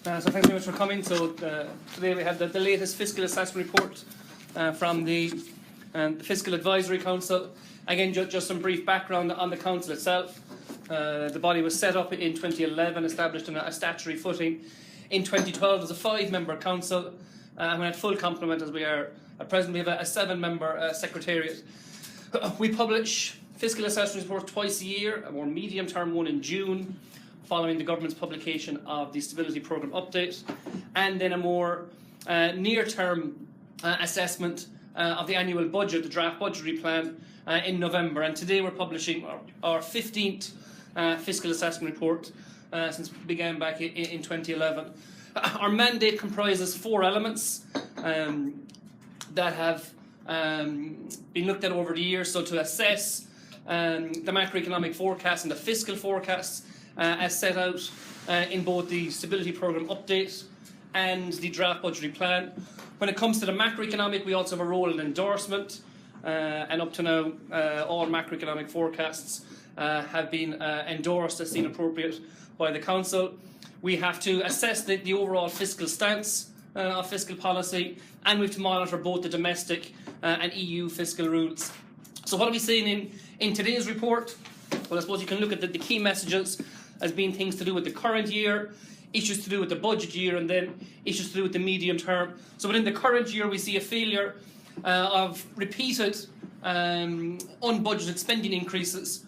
So thanks very much for coming. So today we have the latest fiscal assessment report from the Fiscal Advisory Council. Again, just some brief background on the council itself. The body was set up in 2011, established on a statutory footing. In 2012 as a 5-member council, and we had full complement as we are at present. We have a 7-member secretariat. We publish fiscal assessment reports twice a year, a more medium-term one in June, following the government's publication of the Stability Programme update, and then a more near-term assessment of the annual budget, the draft budgetary plan, in November. And today we're publishing our 15th fiscal assessment report since we began back in 2011. Our mandate comprises 4 elements that have been looked at over the years. So to assess the macroeconomic forecast and the fiscal forecasts as set out in both the Stability Programme update and the draft budgetary plan. When it comes to the macroeconomic, we also have a role in endorsement, and up to now all macroeconomic forecasts have been endorsed as seen appropriate by the Council. We have to assess the overall fiscal stance of fiscal policy, and we have to monitor both the domestic and EU fiscal rules. So what are we seeing in today's report? Well, I suppose you can look at the key messages as being things to do with the current year, issues to do with the budget year, and then issues to do with the medium term. So within the current year, we see a failure of repeated unbudgeted spending increases,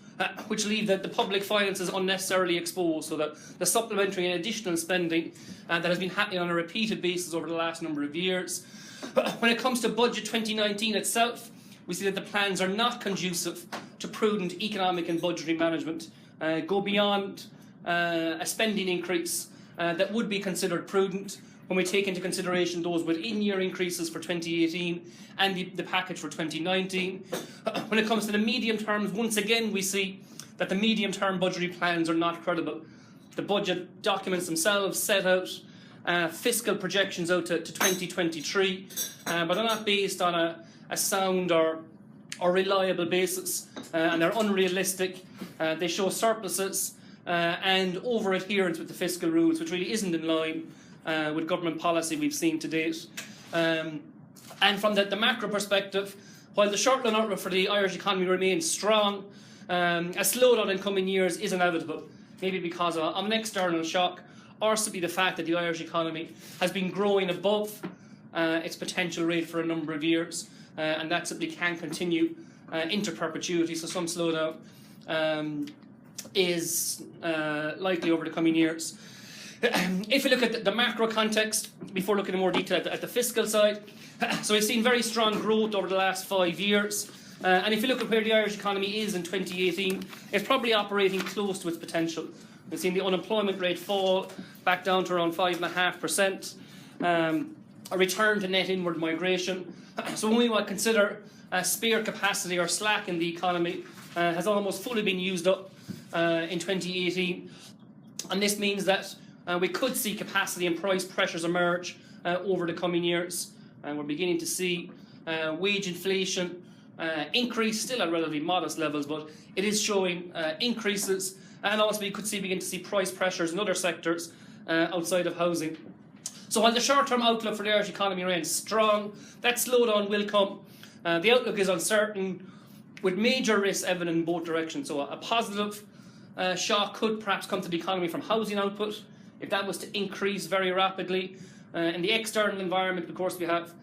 which leave the public finances unnecessarily exposed. So that the supplementary and additional spending that has been happening on a repeated basis over the last number of years. When it comes to budget 2019 itself, we see that the plans are not conducive to prudent economic and budgetary management, go beyond a spending increase that would be considered prudent when we take into consideration those with in-year increases for 2018 and the package for 2019. When it comes to the medium terms, once again we see that the medium-term budgetary plans are not credible. The budget documents themselves set out fiscal projections out to 2023, but they're not based on a sound or reliable basis, and they're unrealistic. They show surpluses and over-adherence with the fiscal rules, which really isn't in line with government policy we've seen to date. And from the macro perspective, while the short-run outlook for the Irish economy remains strong, a slowdown in coming years is inevitable, maybe because of an external shock, or simply the fact that the Irish economy has been growing above its potential rate for a number of years, and that simply can't continue into perpetuity. So some slowdown is likely over the coming years. If you look at the macro context, before looking in more detail at the fiscal side, so we've seen very strong growth over the last 5 years. And if you look at where the Irish economy is in 2018, it's probably operating close to its potential. We've seen the unemployment rate fall back down to around 5.5%, a return to net inward migration. So when we want to consider spare capacity or slack in the economy has almost fully been used up in 2018. And this means that we could see capacity and price pressures emerge over the coming years. And we're beginning to see wage inflation increase, still at relatively modest levels, but it is showing increases. And also we could begin to see price pressures in other sectors outside of housing. So while the short-term outlook for the Irish economy remains strong, that slowdown will come. The outlook is uncertain, with major risks evident in both directions. So a positive shock could perhaps come to the economy from housing output, if that was to increase very rapidly. In the external environment, of course, we have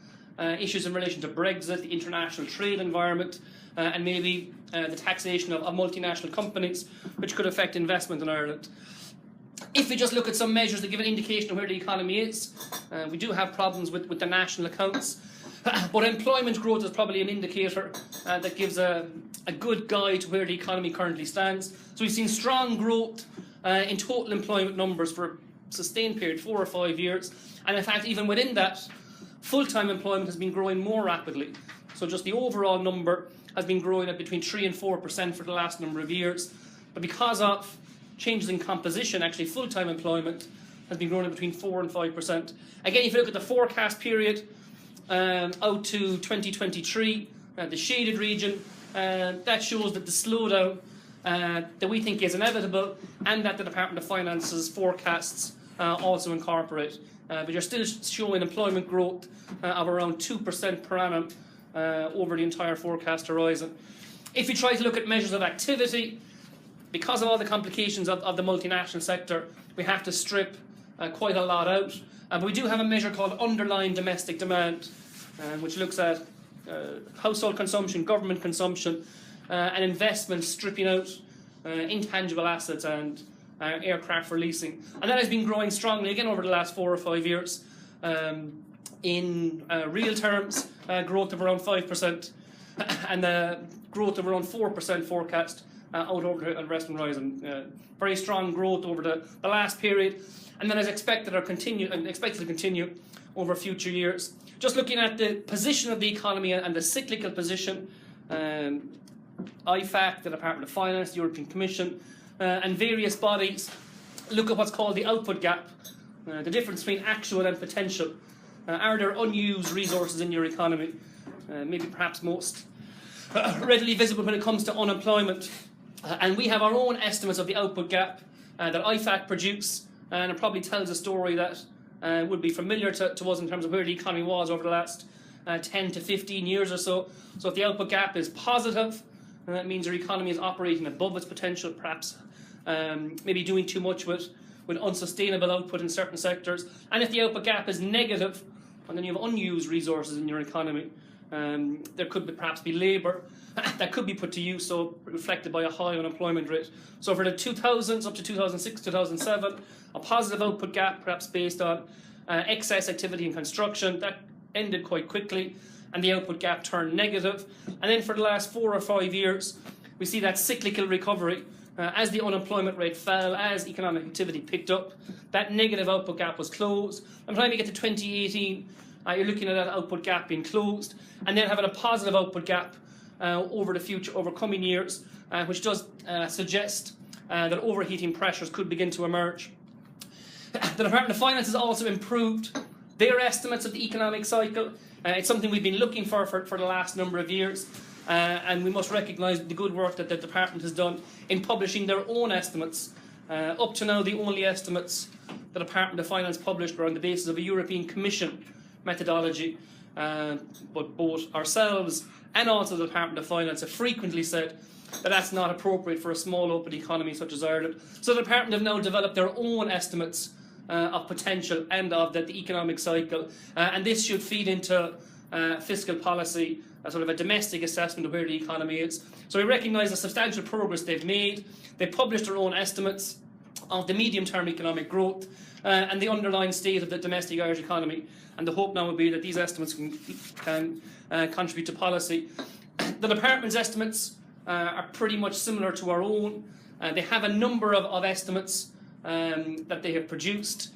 issues in relation to Brexit, the international trade environment, and maybe the taxation of multinational companies, which could affect investment in Ireland. If we just look at some measures that give an indication of where the economy is, we do have problems with the national accounts. But employment growth is probably an indicator that gives a good guide to where the economy currently stands. So we've seen strong growth in total employment numbers for a sustained period, 4 or 5 years. And in fact, even within that, full-time employment has been growing more rapidly. So just the overall number has been growing at between 3 and 4% for the last number of years. But because of changes in composition, actually full-time employment has been growing at between 4 and 5%. Again, if you look at the forecast period out to 2023, the shaded region, that shows that the slowdown that we think is inevitable, and that the Department of Finance's forecasts also incorporate. But you're still showing employment growth of around 2% per annum over the entire forecast horizon. If you try to look at measures of activity, because of all the complications of the multinational sector, we have to strip quite a lot out. But we do have a measure called underlying domestic demand, which looks at household consumption, government consumption, and investment, stripping out intangible assets and aircraft for leasing. And that has been growing strongly again over the last 4 or 5 years. In real terms, growth of around 5%, and growth of around 4% forecast out over the investment horizon. Very strong growth over the last period, and then is expected to continue over future years. Just looking at the position of the economy and the cyclical position, IFAC, the Department of Finance, the European Commission, and various bodies look at what's called the output gap, the difference between actual and potential. Are there unused resources in your economy? Maybe perhaps most readily visible when it comes to unemployment. And we have our own estimates of the output gap that IFAC produce, and it probably tells a story that would be familiar to us in terms of where the economy was over the last 10 to 15 years or so. So if the output gap is positive, that means your economy is operating above its potential, perhaps maybe doing too much with unsustainable output in certain sectors. And if the output gap is negative, and then you have unused resources in your economy, there could perhaps be labour that could be put to use, so reflected by a high unemployment rate. So for the 2000s up to 2006, 2007, a positive output gap, perhaps based on excess activity in construction, that ended quite quickly, and the output gap turned negative. And then for the last 4 or 5 years, we see that cyclical recovery. As the unemployment rate fell, as economic activity picked up, that negative output gap was closed. By the time you get to 2018, you're looking at that output gap being closed, and then having a positive output gap over coming years, which does suggest that overheating pressures could begin to emerge. The Department of Finance has also improved their estimates of the economic cycle. It's something we've been looking for the last number of years, and we must recognise the good work that the Department has done in publishing their own estimates. Up to now, the only estimates the Department of Finance published were on the basis of a European Commission methodology, but both ourselves and also the Department of Finance have frequently said that that's not appropriate for a small open economy such as Ireland. So the Department have now developed their own estimates of potential and of the economic cycle, and this should feed into fiscal policy, a sort of a domestic assessment of where the economy is. So we recognise the substantial progress they've made. They published their own estimates of the medium-term economic growth and the underlying state of the domestic Irish economy. And the hope now would be that these estimates can contribute to policy. The Department's estimates are pretty much similar to our own. They have a number of estimates that they have produced.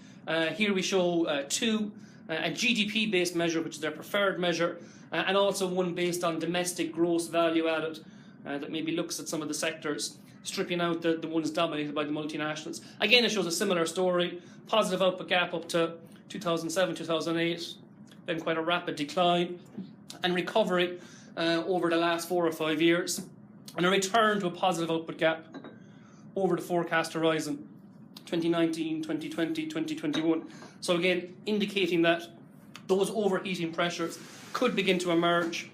Here we show two, a GDP-based measure, which is their preferred measure, and also one based on domestic gross value added that maybe looks at some of the sectors, stripping out the ones dominated by the multinationals. Again, it shows a similar story, positive output gap up to 2007, 2008, then quite a rapid decline and recovery over the last 4 or 5 years, and a return to a positive output gap over the forecast horizon, 2019, 2020, 2021. So again, indicating that those overheating pressures could begin to emerge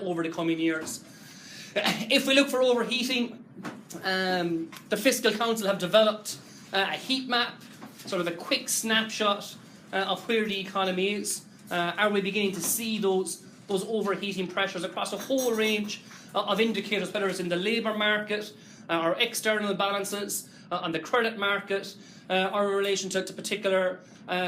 over the coming years. If we look for overheating, the Fiscal Council have developed a heat map, sort of a quick snapshot of where the economy is. Are we beginning to see those overheating pressures across a whole range of indicators, whether it's in the labour market, or external balances, on the credit market, or in relation to particular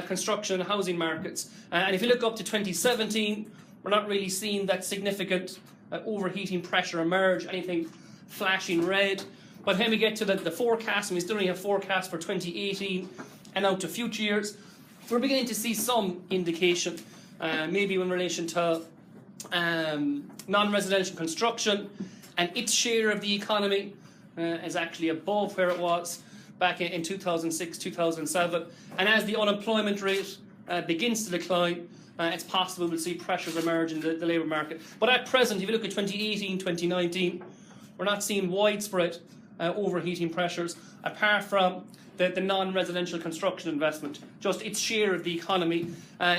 construction and housing markets. And if you look up to 2017, we're not really seeing that significant overheating pressure emerge, anything flashing red. But when we get to the forecast, and we still only have forecasts for 2018 and out to future years, we're beginning to see some indication, maybe in relation to non-residential construction, and its share of the economy is actually above where it was back in 2006, 2007. And as the unemployment rate begins to decline, it's possible we'll see pressures emerge in the labour market. But at present, if you look at 2018, 2019, we're not seeing widespread overheating pressures, apart from the non-residential construction investment. Just its share of the economy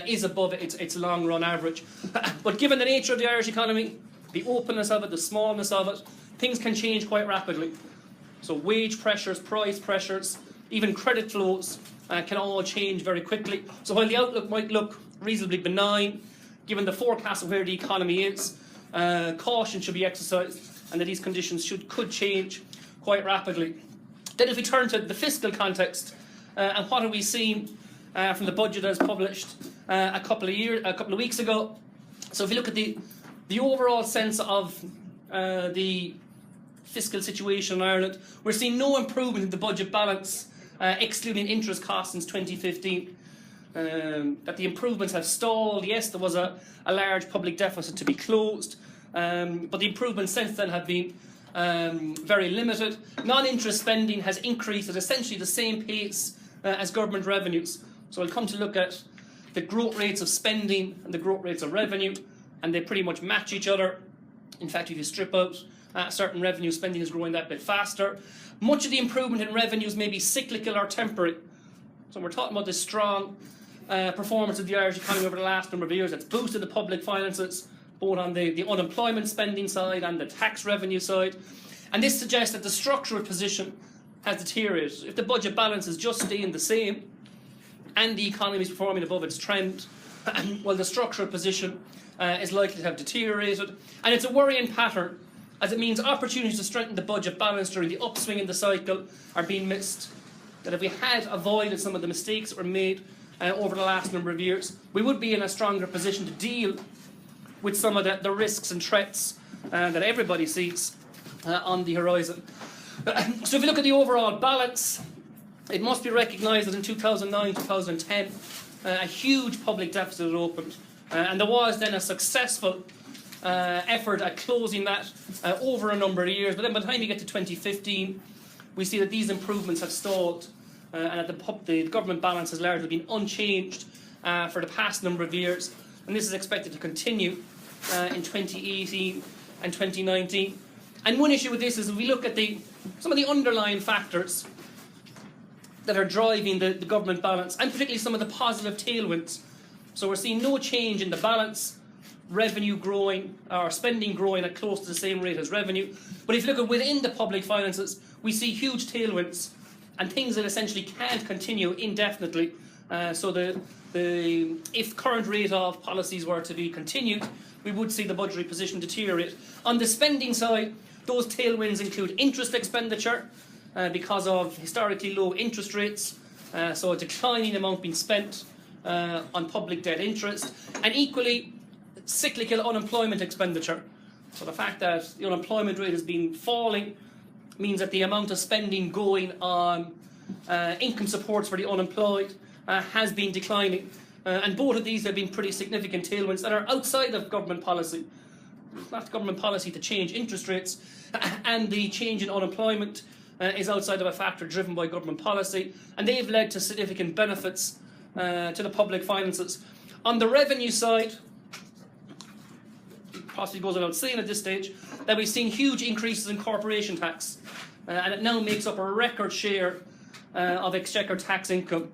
is above its long-run average. But given the nature of the Irish economy, the openness of it, the smallness of it, things can change quite rapidly. So wage pressures, price pressures, even credit flows can all change very quickly. So while the outlook might look reasonably benign, given the forecast of where the economy is, caution should be exercised, and that these conditions could change quite rapidly. Then if we turn to the fiscal context, and what have we seen from the budget as published a couple of weeks ago. So if you look at the overall sense of the fiscal situation in Ireland, we're seeing no improvement in the budget balance, excluding interest costs since 2015. That the improvements have stalled. Yes, there was a large public deficit to be closed, but the improvements since then have been very limited. Non-interest spending has increased at essentially the same pace as government revenues. So I'll come to look at the growth rates of spending and the growth rates of revenue, and they pretty much match each other. In fact, if you strip out certain revenue, spending is growing that bit faster. Much of the improvement in revenues may be cyclical or temporary. So we're talking about this strong performance of the Irish economy over the last number of years that's boosted the public finances, both on the unemployment spending side and the tax revenue side. And this suggests that the structural position has deteriorated. If the budget balance is just staying the same and the economy is performing above its trend, well, the structural position is likely to have deteriorated. And it's a worrying pattern, as it means opportunities to strengthen the budget balance during the upswing in the cycle are being missed. That if we had avoided some of the mistakes that were made over the last number of years, we would be in a stronger position to deal with some of the risks and threats that everybody sees on the horizon. So if you look at the overall balance, it must be recognised that in 2009-2010 a huge public deficit had opened, and there was then a successful effort at closing that over a number of years. But then by the time you get to 2015, we see that these improvements have stalled, and that the government balance has largely been unchanged for the past number of years, and this is expected to continue in 2018 and 2019. And one issue with this is if we look at some of the underlying factors that are driving the government balance, and particularly some of the positive tailwinds. So we're seeing no change in the balance, revenue growing, or spending growing at close to the same rate as revenue. But if you look at within the public finances, we see huge tailwinds and things that essentially can't continue indefinitely. So if current rate of policies were to be continued, we would see the budgetary position deteriorate. On the spending side, those tailwinds include interest expenditure because of historically low interest rates, so a declining amount being spent on public debt interest, and equally cyclical unemployment expenditure. So the fact that the unemployment rate has been falling means that the amount of spending going on income supports for the unemployed has been declining. And both of these have been pretty significant tailwinds that are outside of government policy. It's not government policy to change interest rates, and the change in unemployment is outside of a factor driven by government policy, and they've led to significant benefits to the public finances. On the revenue side, it possibly goes without saying at this stage, that we've seen huge increases in corporation tax, and it now makes up a record share of exchequer tax income.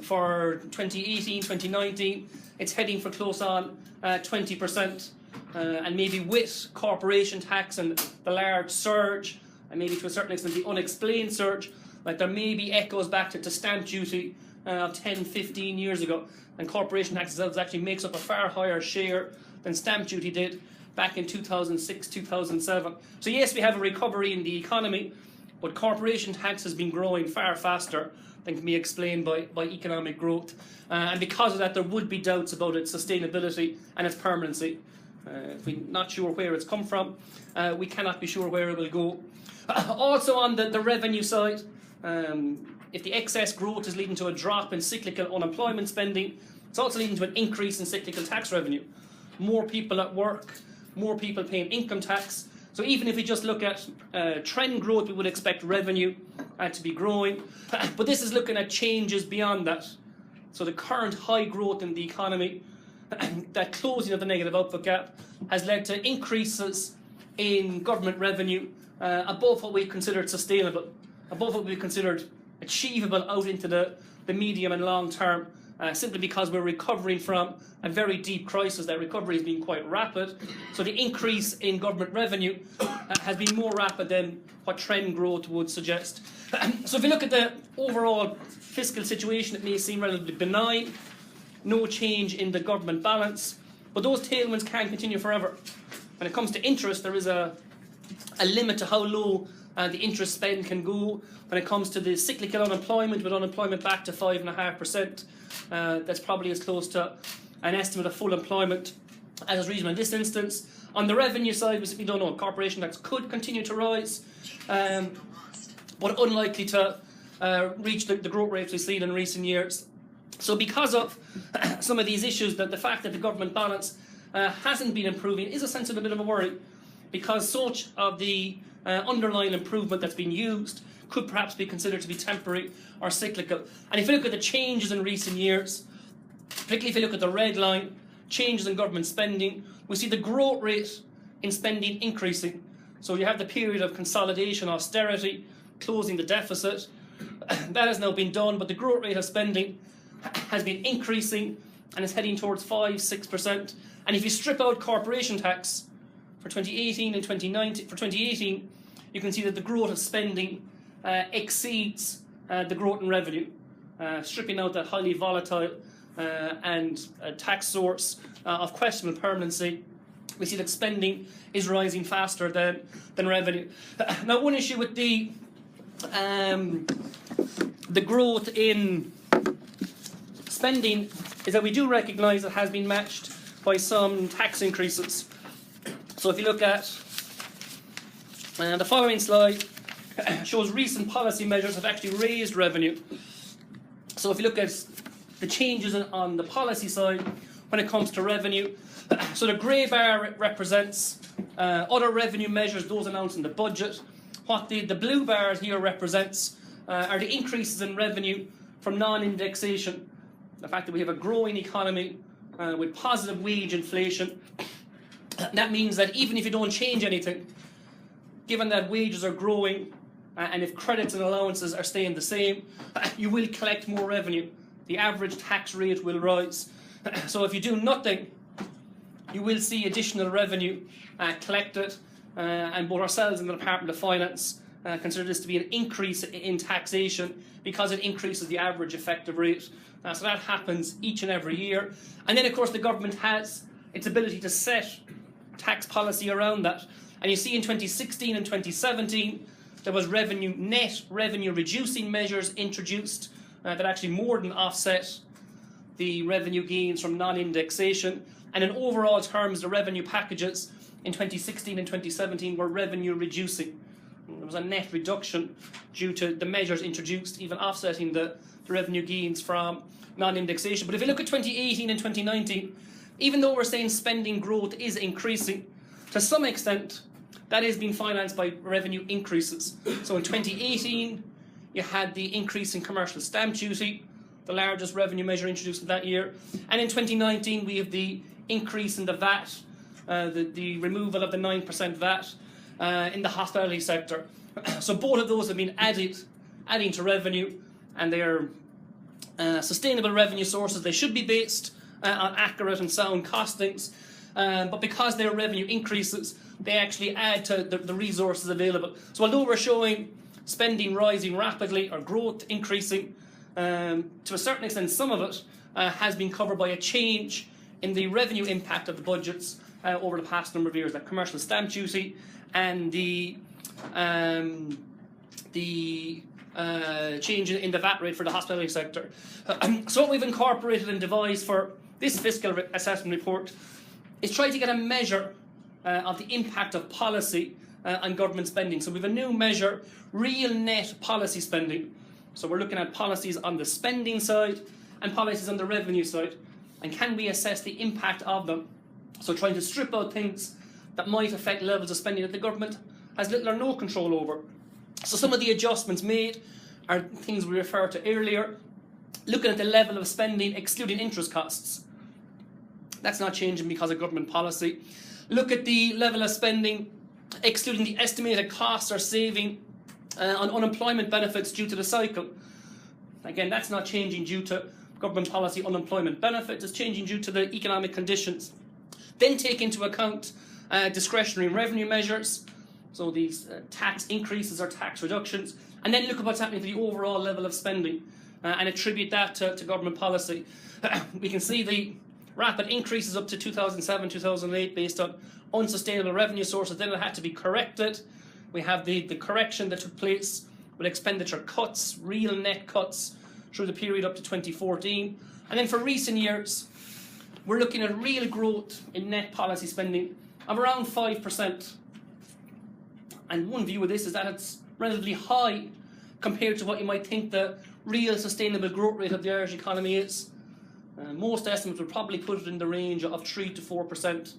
For 2018, 2019, it's heading for close on 20%, and maybe with corporation tax and the large surge, and maybe to a certain extent the unexplained surge, like there may be echoes back to stamp duty of 10, 15 years ago, and corporation tax actually makes up a far higher share than stamp duty did back in 2006, 2007. So yes, we have a recovery in the economy, but corporation tax has been growing far faster than can be explained by economic growth. And because of that, there would be doubts about its sustainability and its permanency. If we're not sure where it's come from, we cannot be sure where it will go. Also on the revenue side, if the excess growth is leading to a drop in cyclical unemployment spending, it's also leading to an increase in cyclical tax revenue. More people at work, more people paying income tax. So even if we just look at trend growth, we would expect revenue to be growing. But this is looking at changes beyond that. So the current high growth in the economy, that closing of the negative output gap, has led to increases in government revenue above what we considered sustainable, above what we considered achievable out into the medium and long term, simply because we're recovering from a very deep crisis. That recovery has been quite rapid, so the increase in government revenue has been more rapid than what trend growth would suggest. So if you look at the overall fiscal situation, it may seem relatively benign, no change in the government balance, but those tailwinds can't continue forever. When it comes to interest, there is a limit to how low the interest spend can go. When it comes to the cyclical unemployment, with unemployment back to 5.5%, that's probably as close to an estimate of full employment as is reasonable in this instance. On the revenue side, we simply don't know. Corporation tax could continue to rise, but unlikely to reach the growth rates we've seen in recent years. So because of some of these issues, that the fact that the government balance hasn't been improving is a sense of a bit of a worry, because so much of the underlying improvement that's been used could perhaps be considered to be temporary or cyclical. And if you look at the changes in recent years, particularly if you look at the red line, changes in government spending, we see the growth rate in spending increasing. So you have the period of consolidation, austerity, closing the deficit. That has now been done, but the growth rate of spending has been increasing and is heading towards 5-6%. And if you strip out corporation tax for 2018 and 2019, for 2018, you can see that the growth of spending exceeds the growth in revenue. Stripping out that highly volatile and tax source of questionable permanency, we see that spending is rising faster than revenue. Now, one issue with the growth in spending is that we do recognise it has been matched by some tax increases. So if you look at the following slide, shows recent policy measures have actually raised revenue. So if you look at the changes on the policy side when it comes to revenue, so the grey bar represents other revenue measures, those announced in the budget. What the blue bar here represents are the increases in revenue from non-indexation. The fact that we have a growing economy with positive wage inflation. That means that even if you don't change anything, given that wages are growing and if credits and allowances are staying the same, you will collect more revenue. The average tax rate will rise. So if you do nothing, you will see additional revenue collected, and both ourselves and the Department of Finance consider this to be an increase in taxation because it increases the average effective rate. So that happens each and every year. And then, of course, the government has its ability to set tax policy around that. And you see in 2016 and 2017, there was net revenue reducing measures introduced that actually more than offset the revenue gains from non-indexation. And in overall terms, the revenue packages in 2016 and 2017 were revenue reducing. There was a net reduction due to the measures introduced, even offsetting the revenue gains from non-indexation. But if you look at 2018 and 2019, even though we're saying spending growth is increasing, to some extent, that is being financed by revenue increases. So in 2018, you had the increase in commercial stamp duty, the largest revenue measure introduced in that year. And in 2019, we have the increase in the VAT, the removal of the 9% VAT in the hospitality sector. So both of those have been adding to revenue, and they are sustainable revenue sources. They should be based on accurate and sound costings, but because their revenue increases, they actually add to the resources available. So although we're showing spending rising rapidly or growth increasing, to a certain extent, some of it has been covered by a change in the revenue impact of the budgets over the past number of years, like commercial stamp duty and the change in the VAT rate for the hospitality sector. So what we've incorporated and devised for this fiscal assessment report is try to get a measure of the impact of policy on government spending. So we have a new measure, real net policy spending. So we're looking at policies on the spending side and policies on the revenue side. And can we assess the impact of them? So trying to strip out things that might affect levels of spending that the government has little or no control over. So some of the adjustments made are things we referred to earlier. Looking at the level of spending excluding interest costs. That's not changing because of government policy. Look at the level of spending excluding the estimated costs or saving on unemployment benefits due to the cycle. Again, that's not changing due to government policy unemployment benefits, it's changing due to the economic conditions. Then take into account discretionary revenue measures, so these tax increases or tax reductions, and then look at what's happening to the overall level of spending and attribute that to government policy. We can see the rapid increases up to 2007, 2008 based on unsustainable revenue sources. Then it had to be corrected. We have the correction that took place with expenditure cuts, real net cuts through the period up to 2014. And then for recent years, we're looking at real growth in net policy spending of around 5%. And one view of this is that it's relatively high compared to what you might think the real sustainable growth rate of the Irish economy is. Most estimates would probably put it in the range of 3 to 4%.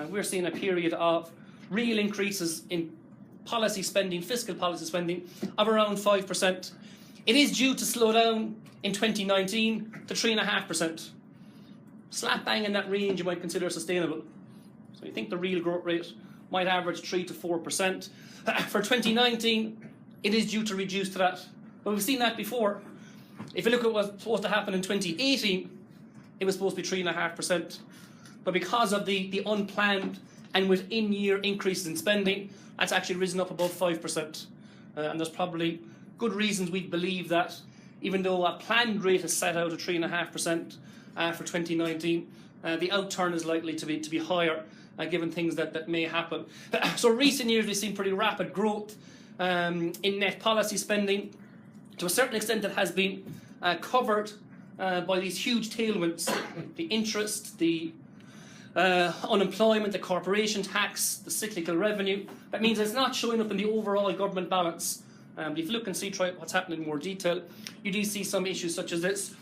We're seeing a period of real increases in policy spending, fiscal policy spending, of around 5%. It is due to slow down in 2019 to 3.5%. Slap bang in that range you might consider sustainable. So you think the real growth rate might average 3 to 4%. For 2019, it is due to reduce to that. But we've seen that before. If you look at what was supposed to happen in 2018, it was supposed to be 3.5%. But because of the unplanned and within-year increases in spending, that's actually risen up above 5%. And there's probably good reasons we believe that, even though a planned rate is set out at 3.5% for 2019, the outturn is likely to be higher, given things that may happen. So recent years we've seen pretty rapid growth in net policy spending. To a certain extent it has been covered by these huge tailwinds, the interest, the unemployment, the corporation tax, the cyclical revenue. That means it's not showing up in the overall government balance. But if you look and see what's happening in more detail, you do see some issues such as this.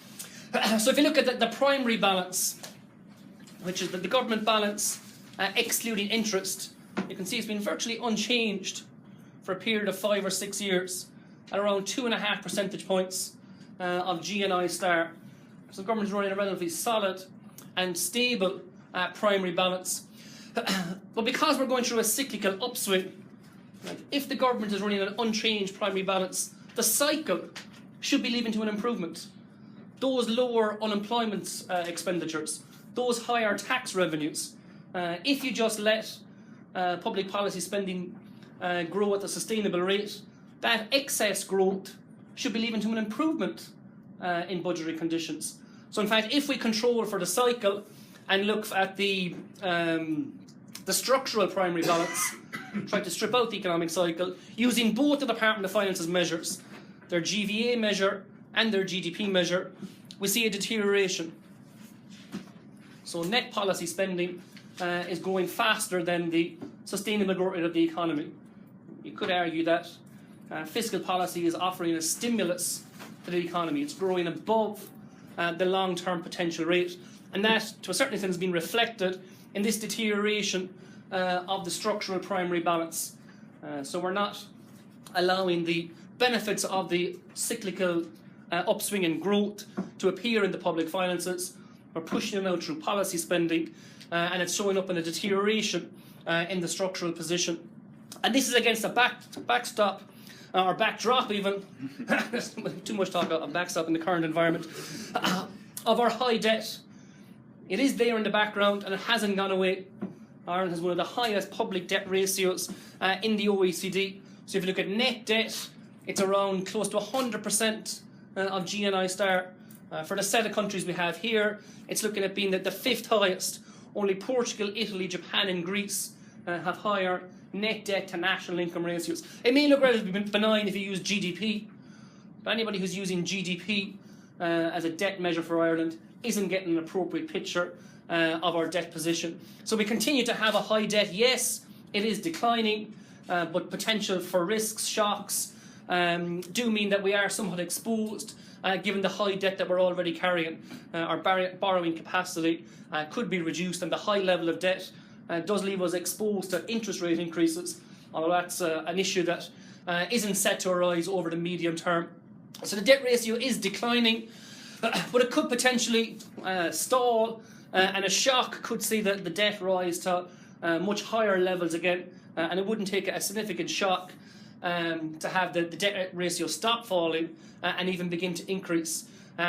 So if you look at the primary balance, which is the government balance excluding interest, you can see it's been virtually unchanged for a period of 5 or 6 years at around 2.5 percentage points of GNI star. So the government is running a relatively solid and stable primary balance. But because we're going through a cyclical upswing, if the government is running an unchanged primary balance, the cycle should be leading to an improvement. Those lower unemployment expenditures, those higher tax revenues, if you just let public policy spending grow at a sustainable rate, that excess growth should be leading to an improvement in budgetary conditions. So in fact, if we control for the cycle and look at the structural primary balance, try to strip out the economic cycle, using both the Department of Finance's measures, their GVA measure and their GDP measure, we see a deterioration. So net policy spending is growing faster than the sustainable growth rate of the economy. You could argue that fiscal policy is offering a stimulus to the economy. It's growing above the long-term potential rate, and that, to a certain extent, has been reflected in this deterioration of the structural primary balance. So we're not allowing the benefits of the cyclical upswing in growth to appear in the public finances. We're pushing it out through policy spending, and it's showing up in a deterioration in the structural position. And this is against a backstop, or backdrop even, there's too much talk about backstop in the current environment, of our high debt. It is there in the background and it hasn't gone away. Ireland has one of the highest public debt ratios in the OECD. So if you look at net debt, it's around close to 100% of GNI star. For the set of countries we have here, it's looking at being the 5th highest. Only Portugal, Italy, Japan and Greece have higher net debt to national income ratios. It may look relatively benign if you use GDP, but anybody who's using GDP as a debt measure for Ireland isn't getting an appropriate picture of our debt position. So we continue to have a high debt. Yes, it is declining, but potential for risks, shocks, do mean that we are somewhat exposed given the high debt that we're already carrying. Our borrowing capacity could be reduced, and the high level of debt does leave us exposed to interest rate increases, although that's an issue that isn't set to arise over the medium term. So the debt ratio is declining, but it could potentially stall, and a shock could see the debt rise to much higher levels again and it wouldn't take a significant shock to have the debt ratio stop falling and even begin to increase.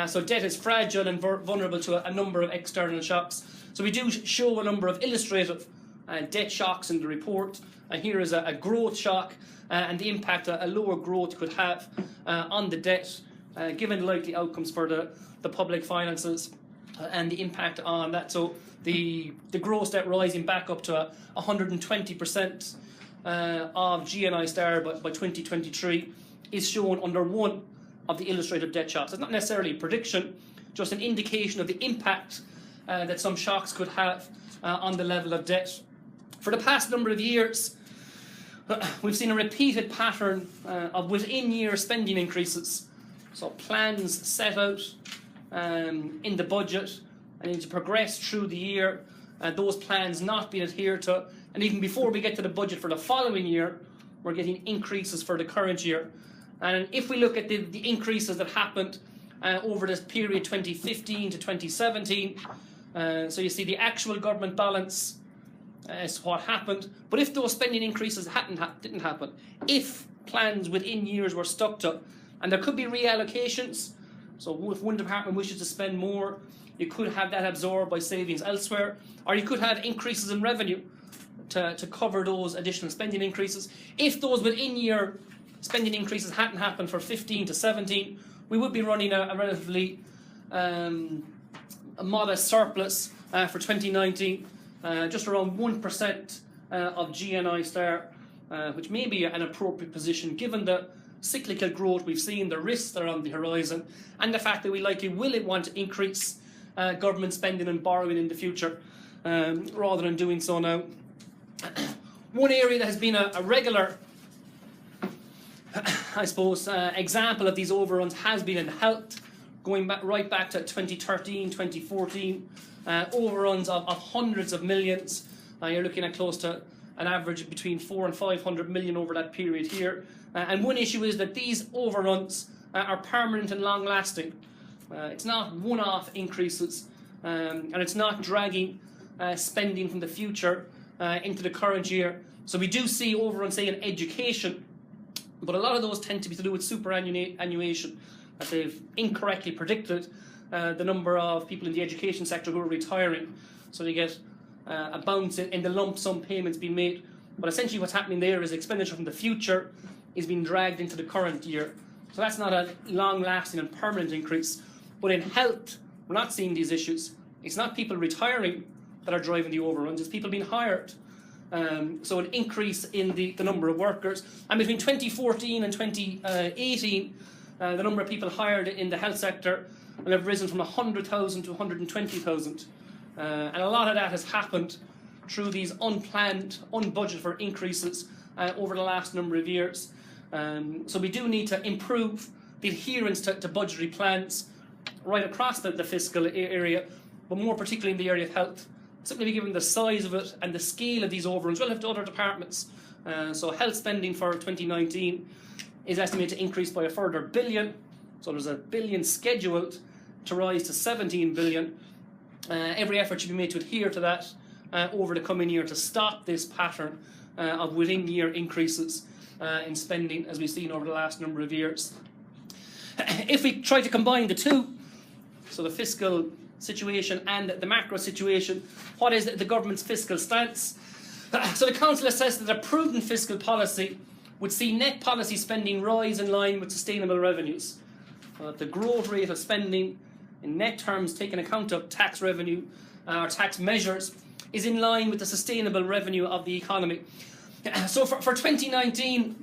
So debt is fragile and vulnerable to a number of external shocks. So we do show a number of illustrative debt shocks in the report. And here is a growth shock and the impact a lower growth could have on the debt, given the likely outcomes for the public finances and the impact on that. So the gross debt rising back up to 120% of GNI star by 2023 is shown under one of the illustrative debt shocks. It's not necessarily a prediction, just an indication of the impact that some shocks could have on the level of debt. For the past number of years, we've seen a repeated pattern of within-year spending increases. So plans set out in the budget and need to progress through the year, those plans not being adhered to, and even before we get to the budget for the following year, we're getting increases for the current year. And if we look at the increases that happened over this period 2015 to 2017, so you see the actual government balance is what happened. But if those spending increases didn't happen, if plans within years were stuck to, and there could be reallocations, so if one department wishes to spend more, you could have that absorbed by savings elsewhere, or you could have increases in revenue to cover those additional spending increases. If those within-year spending increases hadn't happened for 15 to 17, we would be running a relatively a modest surplus for 2019, just around 1% of GNI star, which may be an appropriate position given the cyclical growth we've seen, the risks that are on the horizon, and the fact that we likely will want to increase government spending and borrowing in the future rather than doing so now. One area that has been a regular, I suppose, example of these overruns has been in health, going right back to 2013, 2014, overruns of hundreds of millions. You're looking at close to an average between 400 and 500 million over that period here. And one issue is that these overruns are permanent and long-lasting. It's not one-off increases, and it's not dragging spending from the future into the current year. So we do see overruns, say, in education, but a lot of those tend to be to do with superannuation, that they've incorrectly predicted the number of people in the education sector who are retiring. So they get a bounce in the lump sum payments being made. But essentially what's happening there is expenditure from the future is being dragged into the current year. So that's not a long-lasting and permanent increase. But in health, we're not seeing these issues. It's not people retiring that are driving the overruns, it's people being hired. So an increase in the number of workers. And between 2014 and 2018, the number of people hired in the health sector will have risen from 100,000 to 120,000. And a lot of that has happened through these unplanned, unbudgeted for increases over the last number of years. So we do need to improve the adherence to budgetary plans right across the fiscal area, but more particularly in the area of health. Simply given the size of it and the scale of these overruns relative to other departments. So health spending for 2019 is estimated to increase by a further $1 billion. So there's $1 billion scheduled to rise to $17 billion. Every effort should be made to adhere to that over the coming year to stop this pattern of within-year increases in spending as we've seen over the last number of years. If we try to combine the two, so the fiscal situation and the macro situation, what is the government's fiscal stance? So the Council assessed that a prudent fiscal policy would see net policy spending rise in line with sustainable revenues. The growth rate of spending in net terms, taking account of tax revenue or tax measures, is in line with the sustainable revenue of the economy. So for 2019,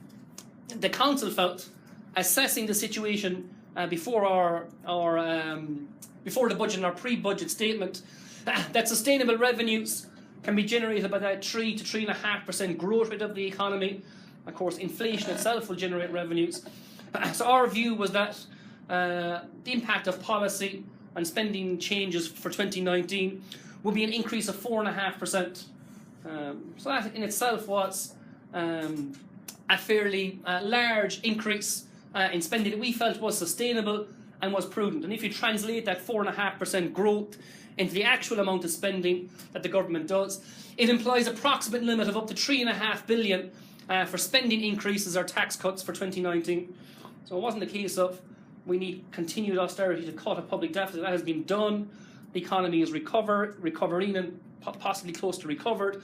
the Council felt, assessing the situation before before the budget and our pre-budget statement, that sustainable revenues can be generated by that 3 to 3.5% growth rate of the economy. Of course, inflation itself will generate revenues. So our view was that the impact of policy and spending changes for 2019 will be an increase of 4.5%. So that in itself was a fairly large increase in spending that we felt was sustainable and was prudent. And if you translate that 4.5% growth into the actual amount of spending that the government does, it implies an approximate limit of up to 3.5 billion for spending increases or tax cuts for 2019. So it wasn't a case of we need continued austerity to cut a public deficit. That has been done. The economy is recovering and possibly close to recovered.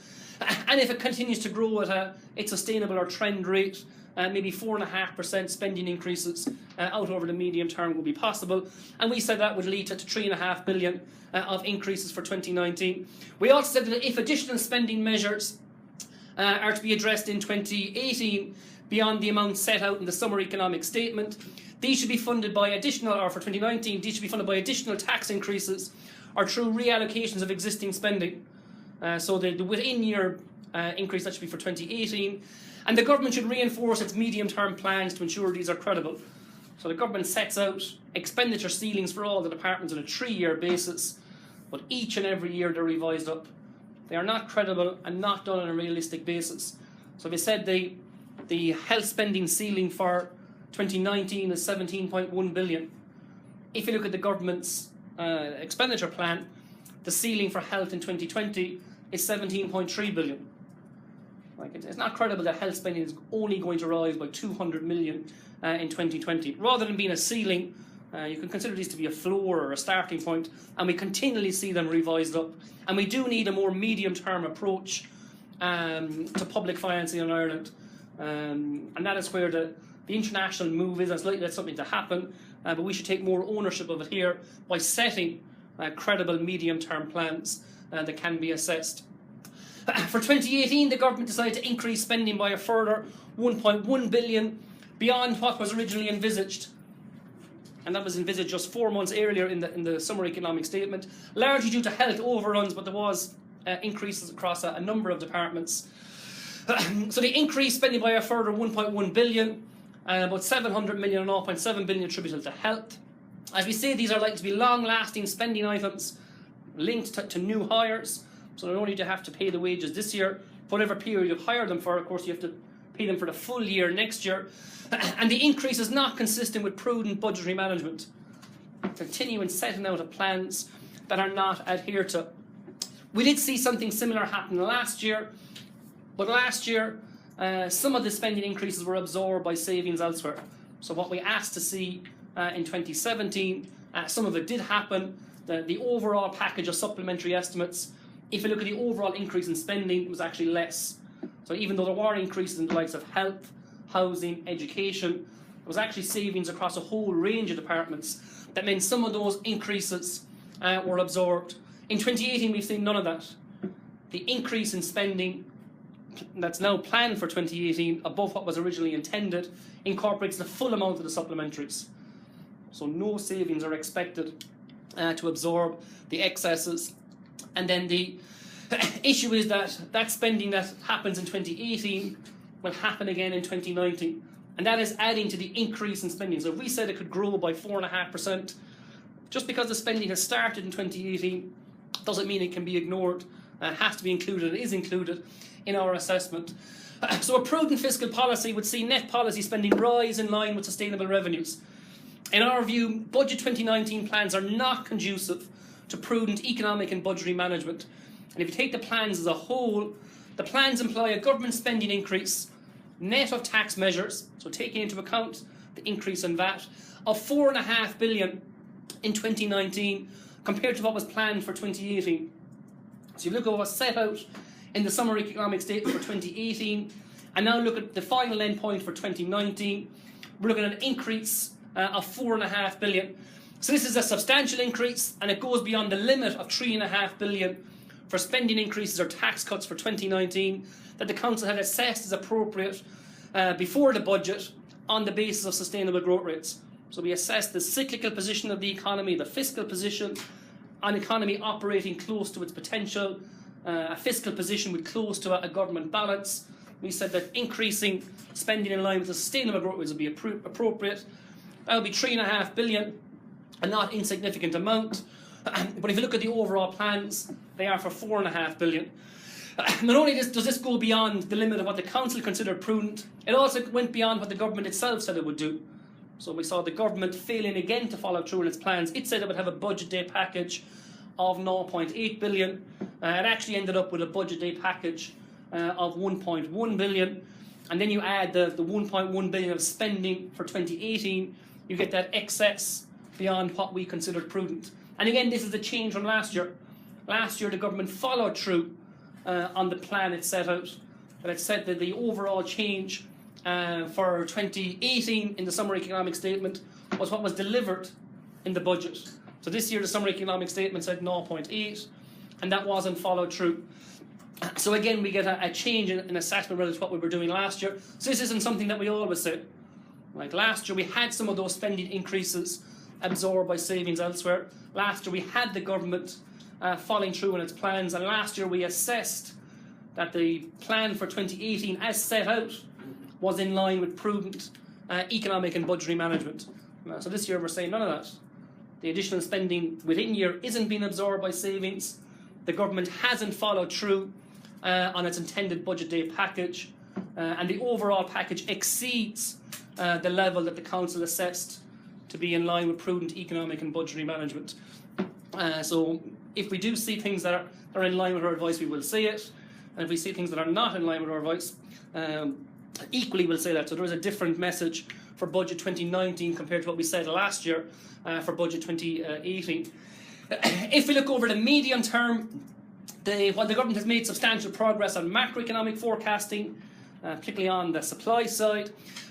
And if it continues to grow at a sustainable or trend rate, maybe 4.5% spending increases out over the medium term will be possible. And we said that would lead to 3.5 billion of increases for 2019. We also said that if additional spending measures are to be addressed in 2018 beyond the amount set out in the summer economic statement, these should be funded by additional, or for 2019, these should be funded by additional tax increases or through reallocations of existing spending. So the within-year increase, that should be for 2018. And the government should reinforce its medium-term plans to ensure these are credible. So the government sets out expenditure ceilings for all the departments on a 3-year basis, but each and every year they're revised up. They are not credible and not done on a realistic basis. So they said the health spending ceiling for 2019 is 17.1 billion. If you look at the government's expenditure plan, the ceiling for health in 2020 is 17.3 billion. Like, it's not credible that health spending is only going to rise by 200 million in 2020. Rather than being a ceiling, you can consider these to be a floor or a starting point, and we continually see them revised up. And we do need a more medium-term approach to public financing in Ireland. And that is where the international move is. It's likely that's something to happen, but we should take more ownership of it here by setting credible medium-term plans that can be assessed. For 2018, the government decided to increase spending by a further 1.1 billion beyond what was originally envisaged. And that was envisaged just 4 months earlier in the summer economic statement, largely due to health overruns, but there was increases across a number of departments. So the increased spending by a further 1.1 billion, about 700 million and 0.7 billion attributable to health. As we say, these are likely to be long-lasting spending items linked to new hires. So not only do you have to pay the wages this year, whatever period you've hired them for, of course, you have to pay them for the full year next year. And the increase is not consistent with prudent budgetary management. Continuing setting out of plans that are not adhered to. We did see something similar happen last year, but last year some of the spending increases were absorbed by savings elsewhere. So what we asked to see in 2017, some of it did happen. The overall package of supplementary estimates, if you look at the overall increase in spending, it was actually less. So even though there were increases in the likes of health, housing, education, there was actually savings across a whole range of departments that meant some of those increases were absorbed. In 2018, we've seen none of that. The increase in spending that's now planned for 2018, above what was originally intended, incorporates the full amount of the supplementaries. So no savings are expected to absorb the excesses. And then the issue is that spending that happens in 2018 will happen again in 2019. And that is adding to the increase in spending. So if we said it could grow by 4.5%, just because the spending has started in 2018 doesn't mean it can be ignored. It has to be included. It is included in our assessment. So a prudent fiscal policy would see net policy spending rise in line with sustainable revenues. In our view, Budget 2019 plans are not conducive to prudent economic and budgetary management. And if you take the plans as a whole, the plans imply a government spending increase, net of tax measures, so taking into account the increase in VAT, of 4.5 billion in 2019 compared to what was planned for 2018. So you look at what's set out in the summer economic statement for 2018, and now look at the final endpoint for 2019, we're looking at an increase of 4.5 billion. So this is a substantial increase, and it goes beyond the limit of 3.5 billion for spending increases or tax cuts for 2019 that the Council had assessed as appropriate before the budget on the basis of sustainable growth rates. So we assessed the cyclical position of the economy, the fiscal position, an economy operating close to its potential, a fiscal position with close to a government balance. We said that increasing spending in line with the sustainable growth rates would be appropriate. That would be 3.5 billion, a not insignificant amount. But if you look at the overall plans, they are for 4.5 billion. Not only does this go beyond the limit of what the Council considered prudent, it also went beyond what the government itself said it would do. So we saw the government failing again to follow through on its plans. It said it would have a budget day package of 0.8 billion. It actually ended up with a budget day package of 1.1 billion. And then you add the 1.1 billion of spending for 2018, you get that excess beyond what we considered prudent. And again, this is a change from last year. Last year, the government followed through on the plan it set out. But it said that the overall change for 2018 in the summary economic statement was what was delivered in the budget. So this year, the summary economic statement said 0.8, and that wasn't followed through. So again, we get a change in assessment relative to what we were doing last year. So this isn't something that we always say. Like last year, we had some of those spending increases absorbed by savings elsewhere. Last year, we had the government following through on its plans, and last year we assessed that the plan for 2018, as set out, was in line with prudent economic and budgetary management. So this year we're saying none of that. The additional spending within year isn't being absorbed by savings. The government hasn't followed through on its intended budget day package, and the overall package exceeds the level that the Council assessed to be in line with prudent economic and budgetary management. So if we do see things that are in line with our advice, we will say it. And if we see things that are not in line with our advice, equally we'll say that. So there is a different message for budget 2019 compared to what we said last year for budget 2018. If we look over the medium term, while the government has made substantial progress on macroeconomic forecasting, particularly on the supply side,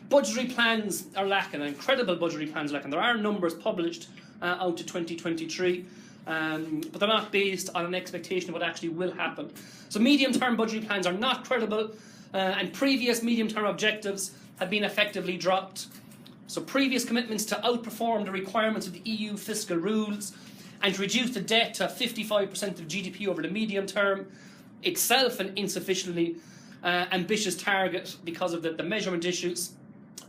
budgetary plans are lacking, incredible budgetary plans lacking. There are numbers published out to 2023, but they're not based on an expectation of what actually will happen. So medium-term budgetary plans are not credible, and previous medium-term objectives have been effectively dropped. So previous commitments to outperform the requirements of the EU fiscal rules and to reduce the debt to 55% of GDP over the medium term, itself an insufficiently ambitious target because of the measurement issues,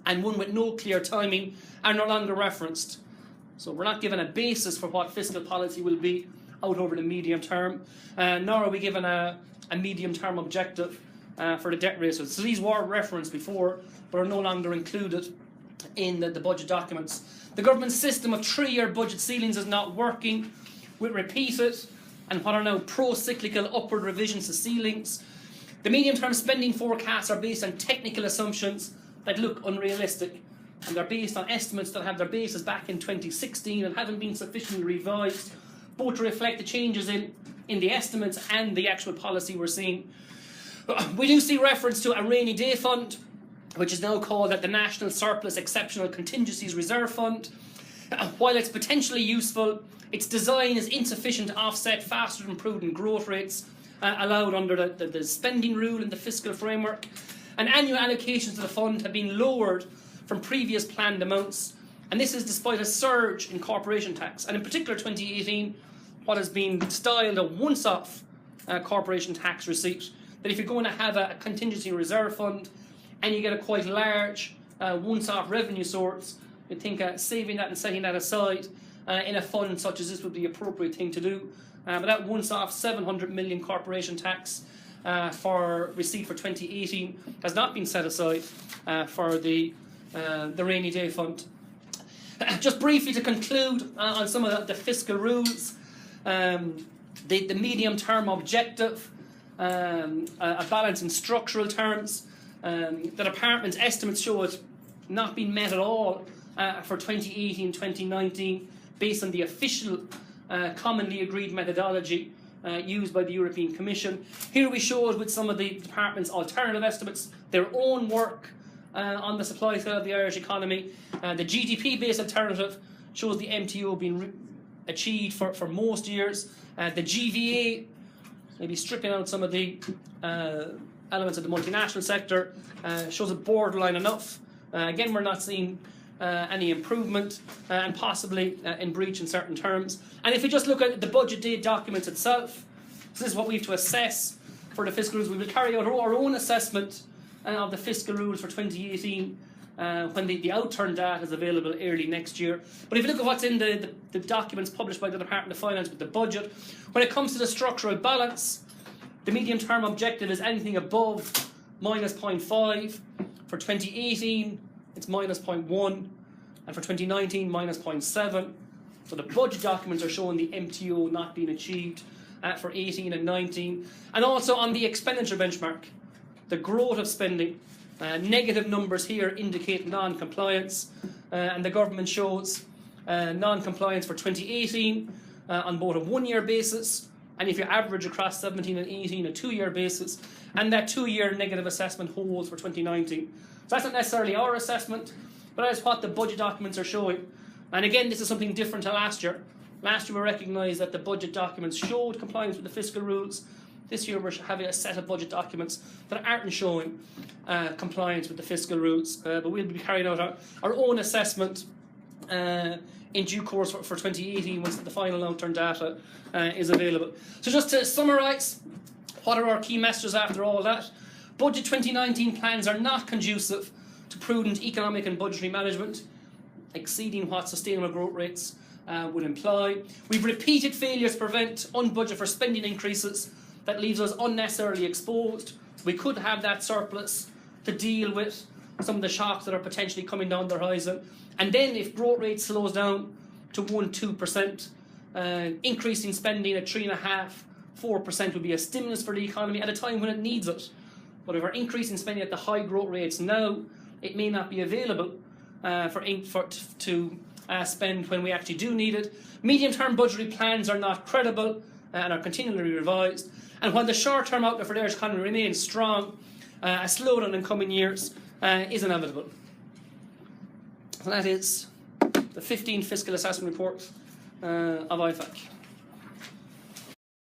and one with no clear timing, are no longer referenced. So we're not given a basis for what fiscal policy will be out over the medium term, nor are we given a medium-term objective for the debt ratio. So these were referenced before, but are no longer included in the budget documents. The government's system of 3-year budget ceilings is not working, with repeated and what are now pro-cyclical upward revisions to ceilings. The medium-term spending forecasts are based on technical assumptions that look unrealistic, and they're based on estimates that have their basis back in 2016 and haven't been sufficiently revised, both to reflect the changes in the estimates and the actual policy we're seeing. We do see reference to a rainy day fund, which is now called the National Surplus Exceptional Contingencies Reserve Fund. While it's potentially useful, its design is insufficient to offset faster than prudent growth rates allowed under the spending rule in the fiscal framework. And annual allocations to the fund have been lowered from previous planned amounts, and this is despite a surge in corporation tax, and in particular 2018, what has been styled a once-off corporation tax receipt, that if you're going to have a contingency reserve fund and you get a quite large once-off revenue source, you'd think saving that and setting that aside in a fund such as this would be the appropriate thing to do. But that once-off 700 million corporation tax for receipt for 2018 has not been set aside for the rainy day fund. Just briefly to conclude on some of the fiscal rules, the medium-term objective, a balance in structural terms. The Department's estimates show it not being met at all for 2018-2019 based on the official commonly agreed methodology used by the European Commission. Here we show it with some of the Department's alternative estimates, their own work on the supply side of the Irish economy. The GDP-based alternative shows the MTO being achieved for most years. The GVA, maybe stripping out some of the elements of the multinational sector, shows a borderline enough. Again, we're not seeing any improvement and possibly in breach in certain terms. And if we just look at the budget day documents itself, so this is what we have to assess for the fiscal rules. We will carry out our own assessment of the fiscal rules for 2018 when the outturn data is available early next year. But if you look at what's in the documents published by the Department of Finance with the budget, when it comes to the structural balance, the medium-term objective is anything above minus 0.5. For 2018, it's minus 0.1. and for 2019 minus 0.7. So the budget documents are showing the MTO not being achieved for 18 and 19. And also on the expenditure benchmark, the growth of spending, negative numbers here indicate non-compliance, and the government shows non-compliance for 2018 on both a one-year basis, and if you average across 17 and 18, a two-year basis, and that two-year negative assessment holds for 2019. So that's not necessarily our assessment, but that's what the budget documents are showing. And again, this is something different to last year. Last year we recognised that the budget documents showed compliance with the fiscal rules. This year we're having a set of budget documents that aren't showing compliance with the fiscal rules, but we'll be carrying out our own assessment in due course for 2018 once the final long-term data is available. So just to summarise, what are our key messages after all that? Budget 2019 plans are not conducive to prudent economic and budgetary management, exceeding what sustainable growth rates would imply. We've repeated failures to prevent unbudgeted for spending increases that leaves us unnecessarily exposed. We could have that surplus to deal with some of the shocks that are potentially coming down the horizon. And then if growth rate slows down to 1-2%, increasing spending at 3.5-4% would be a stimulus for the economy at a time when it needs it. But if we're increasing spending at the high growth rates now, it may not be available to spend when we actually do need it. Medium-term budgetary plans are not credible and are continually revised. And while the short-term outlook for the Irish economy remains strong, a slowdown in coming years is inevitable. So that is the 15th Fiscal Assessment Report of IFAC.